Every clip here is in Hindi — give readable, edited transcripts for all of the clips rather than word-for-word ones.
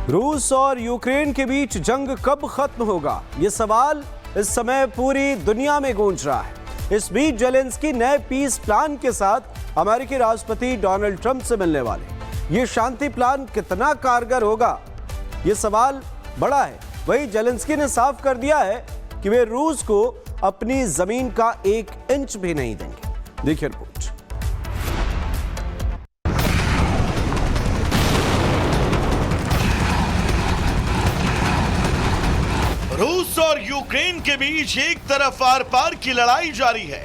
रूस और यूक्रेन के बीच जंग कब खत्म होगा, ये सवाल इस समय पूरी दुनिया में गूंज रहा है। इस बीच जेलेंस्की नए पीस प्लान के साथ अमेरिकी राष्ट्रपति डोनाल्ड ट्रंप से मिलने वाले। ये शांति प्लान कितना कारगर होगा, ये सवाल बड़ा है। वही जेलेंस्की ने साफ कर दिया है कि वे रूस को अपनी जमीन का 1 इंच भी नहीं देंगे। देखिए रिपोर्ट। रूस और यूक्रेन के बीच एक तरफ आर पार की लड़ाई जारी है,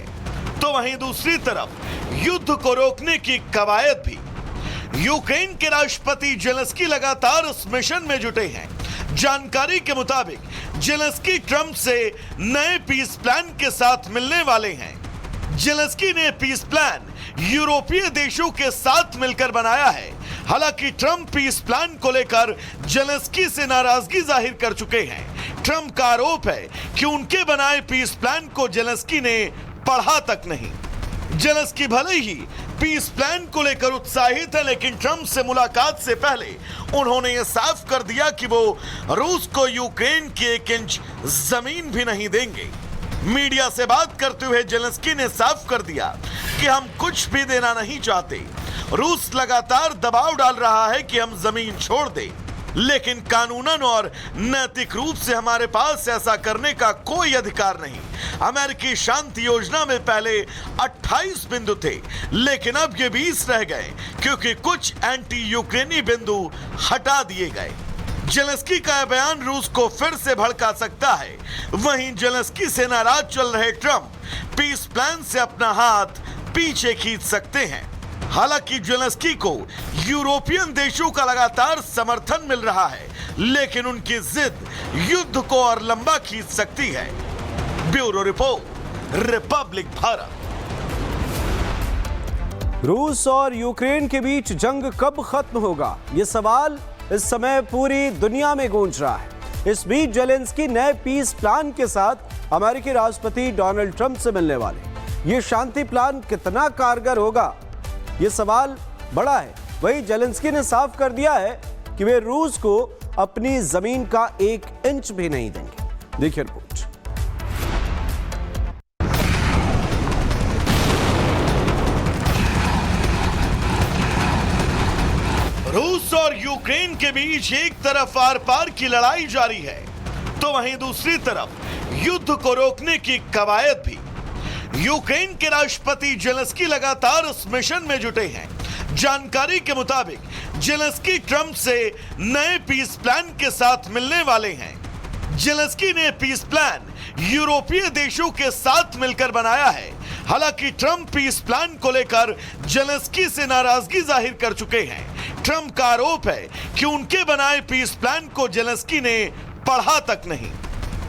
तो वहीं दूसरी तरफ युद्ध को रोकने की कवायद भी। यूक्रेन के राष्ट्रपति जेलेंस्की लगातार इस मिशन में जुटे हैं। जानकारी के मुताबिक जेलेंस्की ट्रंप से नए पीस प्लान के साथ मिलने वाले हैं। जेलेंस्की ने पीस प्लान यूरोपीय देशों के साथ मिलकर बनाया है। हालांकि ट्रंप पीस प्लान को लेकर जेलेंस्की से नाराजगी जाहिर कर चुके हैं। ट्रंप का आरोप है कि उनके बनाए पीस प्लान को जेलेंस्की ने पढ़ा तक नहीं। जेलेंस्की भले ही पीस प्लान को लेकर उत्साहित है, लेकिन ट्रंप से मुलाकात से पहले उन्होंने यह साफ कर दिया कि वो रूस को यूक्रेन की 1 इंच जमीन भी नहीं देंगे। मीडिया से बात करते हुए जेलेंस्की ने साफ कर दिया कि हम कुछ भी देना नहीं चाहते। रूस लगातार दबाव डाल रहा है कि हम जमीन छोड़ दें, लेकिन कानूनन और नैतिक रूप से हमारे पास ऐसा करने का कोई अधिकार नहीं। अमेरिकी शांति योजना में पहले 28 बिंदु थे, लेकिन अब ये 20 रह गए क्योंकि कुछ एंटी यूक्रेनी बिंदु हटा दिए गए। जेलेंस्की का बयान रूस को फिर से भड़का सकता है। वहीं जेलेंस्की से नाराज चल रहे ट्रंप पीस प्लान से अपना हाथ पीछे खींच सकते हैं। हालांकि जेलेंस्की को यूरोपियन देशों का लगातार समर्थन मिल रहा है, लेकिन उनकी जिद युद्ध को और लंबा खींच सकती है। Bureau report, Republic Bharat. रूस और यूक्रेन के बीच जंग कब खत्म होगा, ये सवाल इस समय पूरी दुनिया में गूंज रहा है। इस बीच जेलेंस्की नए पीस प्लान के साथ अमेरिकी राष्ट्रपति डोनाल्ड ट्रंप से मिलने वाले। ये शांति प्लान कितना कारगर होगा, ये सवाल बड़ा है। वही जेलेंस्की ने साफ कर दिया है कि वे रूस को अपनी जमीन का 1 इंच भी नहीं देंगे। देखिए रिपोर्ट। रूस और यूक्रेन के बीच एक तरफ आर पार की लड़ाई जारी है, तो वहीं दूसरी तरफ युद्ध को रोकने की कवायद भी। यूक्रेन के राष्ट्रपति जेलेंस्की लगातार इस मिशन में जुटे हैं। जानकारी के मुताबिक जेलेंस्की ट्रंप से नए पीस प्लान के साथ मिलने वाले हैं। जेलेंस्की ने पीस प्लान यूरोपीय देशों के साथ मिलकर बनाया है। हालांकि ट्रंप पीस प्लान को लेकर जेलेंस्की से नाराजगी जाहिर कर चुके हैं। ट्रंप का आरोप है कि उनके बनाए पीस प्लान को जेलेंस्की ने पढ़ा तक नहीं।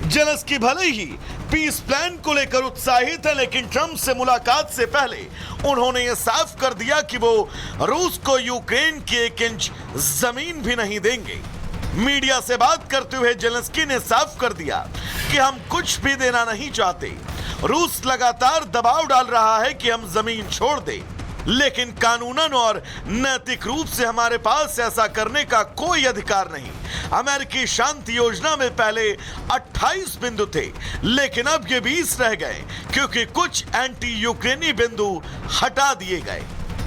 जेलेंस्की भले ही पीस प्लान को लेकर उत्साहित है, लेकिन ट्रंप से मुलाकात से पहले उन्होंने यह साफ कर दिया कि वो रूस को यूक्रेन की 1 इंच जमीन भी नहीं देंगे। मीडिया से बात करते हुए जेलेंस्की ने साफ कर दिया कि हम कुछ भी देना नहीं चाहते। रूस लगातार दबाव डाल रहा है कि हम जमीन छोड़ दें, लेकिन कानूनन और नैतिक रूप से हमारे पास ऐसा करने का कोई अधिकार नहीं। अमेरिकी शांति योजना में पहले 28 बिंदु थे, लेकिन अब ये 20 रह गए क्योंकि कुछ एंटी यूक्रेनी बिंदु हटा दिए गए।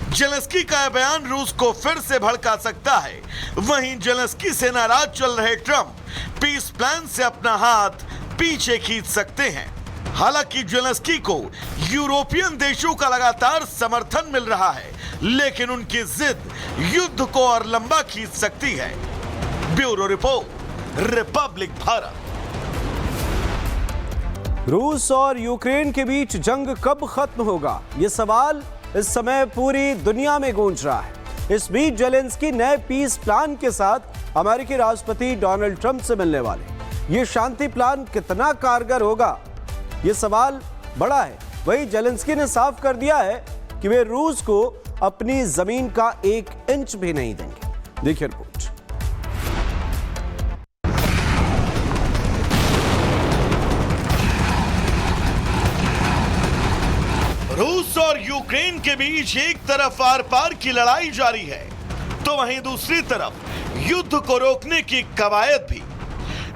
जेलेंस्की का बयान रूस को फिर से भड़का सकता है। वहीं जेलेंस्की से नाराज चल रहे ट्रंप पीस प्लान से अपना हाथ पीछे खींच सकते हैं। हालांकि जेलेंस्की को यूरोपियन देशों का लगातार समर्थन मिल रहा है, लेकिन उनकी जिद युद्ध को और लंबा खींच सकती है। Bureau report, Republic Bharat. रूस और यूक्रेन के बीच जंग कब खत्म होगा, ये सवाल इस समय पूरी दुनिया में गूंज रहा है। इस बीच जेलेंस्की नए पीस प्लान के साथ अमेरिकी राष्ट्रपति डोनाल्ड ट्रंप से मिलने वाले। ये शांति प्लान कितना कारगर होगा, ये सवाल बड़ा है। वही जेलेंस्की ने साफ कर दिया है कि वे रूस को अपनी जमीन का 1 इंच भी नहीं देंगे। देखिए रिपोर्ट। रूस और यूक्रेन के बीच एक तरफ आर पार की लड़ाई जारी है, तो वहीं दूसरी तरफ युद्ध को रोकने की कवायद भी।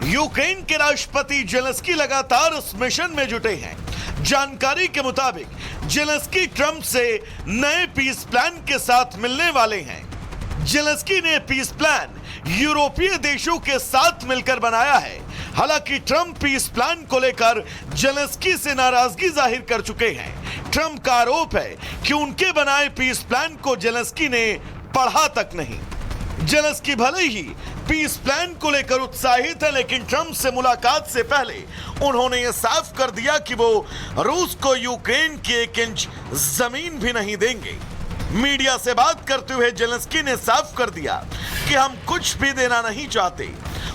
यूक्रेन के राष्ट्रपति जेलेंस्की लगातार इस मिशन में जुटे हैं। जानकारी के मुताबिक जेलेंस्की ट्रंप से नए पीस प्लान के साथ मिलने वाले हैं। जेलेंस्की ने पीस प्लान यूरोपीय देशों के साथ मिलकर बनाया है। हालांकि ट्रंप पीस प्लान को लेकर जेलेंस्की से नाराजगी जाहिर कर चुके हैं। ट्रंप का आरोप है कि उनके बनाए पीस प्लान को जेलेंस्की ने पढ़ा तक नहीं। जेलेंस्की भले ही पीस प्लान को लेकर उत्साहित है, लेकिन ट्रंप से मुलाकात से पहले उन्होंने यह साफ कर दिया कि वो रूस को यूक्रेन की 1 इंच जमीन भी नहीं देंगे। मीडिया से बात करते हुए जेलेंस्की ने साफ कर दिया कि हम कुछ भी देना नहीं चाहते।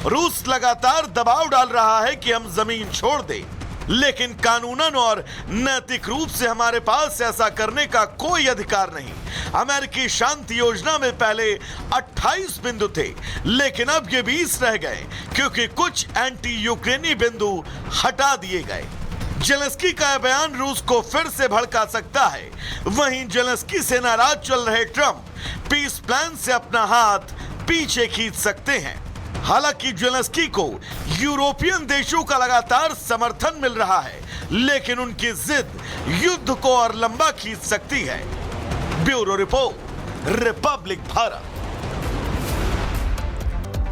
रूस लगातार दबाव डाल रहा है कि हम जमीन छोड़ दें, लेकिन कानूनन और नैतिक रूप से हमारे पास ऐसा करने का कोई अधिकार नहीं। अमेरिकी शांति योजना में पहले 28 बिंदु थे, लेकिन अब ये 20 रह गए क्योंकि कुछ एंटी यूक्रेनी बिंदु हटा दिए गए। जेलेंस्की का बयान रूस को फिर से भड़का सकता है। वहीं जेलेंस्की से नाराज चल रहे ट्रंप पीस प्लान से अपना हाथ पीछे खींच सकते हैं। हालांकि जेलेंस्की को यूरोपियन देशों का लगातार समर्थन मिल रहा है, लेकिन उनकी जिद युद्ध को और लंबा खींच सकती है। Bureau report, Republic Bharat.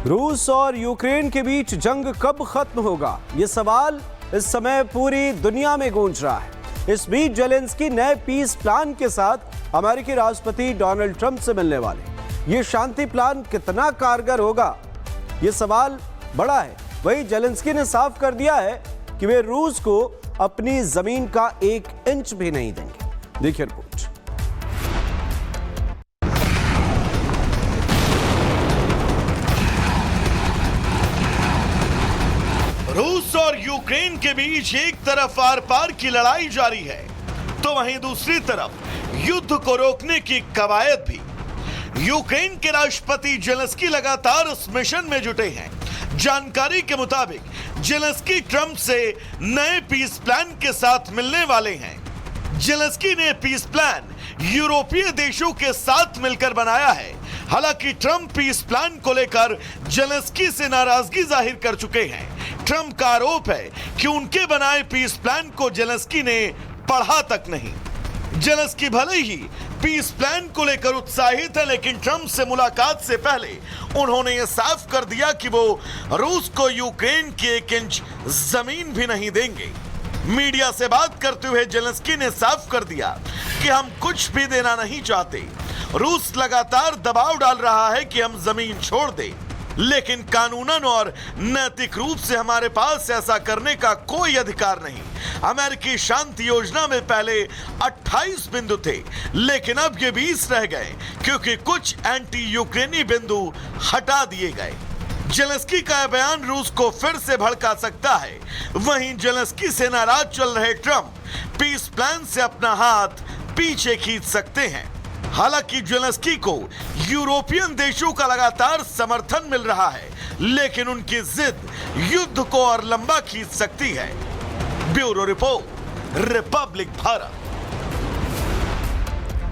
रूस और यूक्रेन के बीच जंग कब खत्म होगा, ये सवाल इस समय पूरी दुनिया में गूंज रहा है। इस बीच जेलेंस्की नए पीस प्लान के साथ अमेरिकी राष्ट्रपति डोनाल्ड ट्रंप से मिलने वाले। ये शांति प्लान कितना कारगर होगा, ये सवाल बड़ा है। वहीं जेलेंस्की ने साफ कर दिया है कि वे रूस को अपनी जमीन का 1 इंच भी नहीं देंगे। देखिए रिपोर्ट। रूस और यूक्रेन के बीच एक तरफ आर पार की लड़ाई जारी है, तो वहीं दूसरी तरफ युद्ध को रोकने की कवायद भी। यूक्रेन के राष्ट्रपति जेलेंस्की लगातार इस मिशन में जुटे हैं। जानकारी के मुताबिक जेलेंस्की ट्रंप से नए पीस प्लान के साथ मिलने वाले हैं। जेलेंस्की ने पीस प्लान यूरोपीय देशों के साथ मिलकर बनाया है। हालांकि ट्रंप पीस प्लान को लेकर जेलेंस्की से नाराजगी जाहिर कर चुके हैं। ट्रंप का आरोप है कि उनके बनाए पीस प्लान को जेलेंस्की ने पढ़ा तक नहीं। जेलेंस्की भले ही पीस प्लान को लेकर उत्साहित है, लेकिन ट्रंप से मुलाकात से पहले उन्होंने यह साफ कर दिया कि वो रूस को यूक्रेन की 1 इंच जमीन भी नहीं देंगे। मीडिया से बात करते हुए जेलेंस्की ने साफ कर दिया कि हम कुछ भी देना नहीं चाहते। रूस लगातार दबाव डाल रहा है कि हम जमीन छोड़ दें, लेकिन कानूनन और नैतिक रूप से हमारे पास ऐसा करने का कोई अधिकार नहीं। अमेरिकी शांति योजना में पहले 28 बिंदु थे, लेकिन अब ये 20 रह गए क्योंकि कुछ एंटी यूक्रेनी बिंदु हटा दिए गए। जेलेंस्की का बयान रूस को फिर से भड़का सकता है। वहीं जेलेंस्की से नाराज चल रहे ट्रंप पीस प्लान से अपना हाथ पीछे खींच सकते हैं। हालांकि जेलेंस्की को यूरोपियन देशों का लगातार समर्थन मिल रहा है, लेकिन उनकी जिद युद्ध को और लंबा खींच सकती है। Bureau report, Republic Bharat.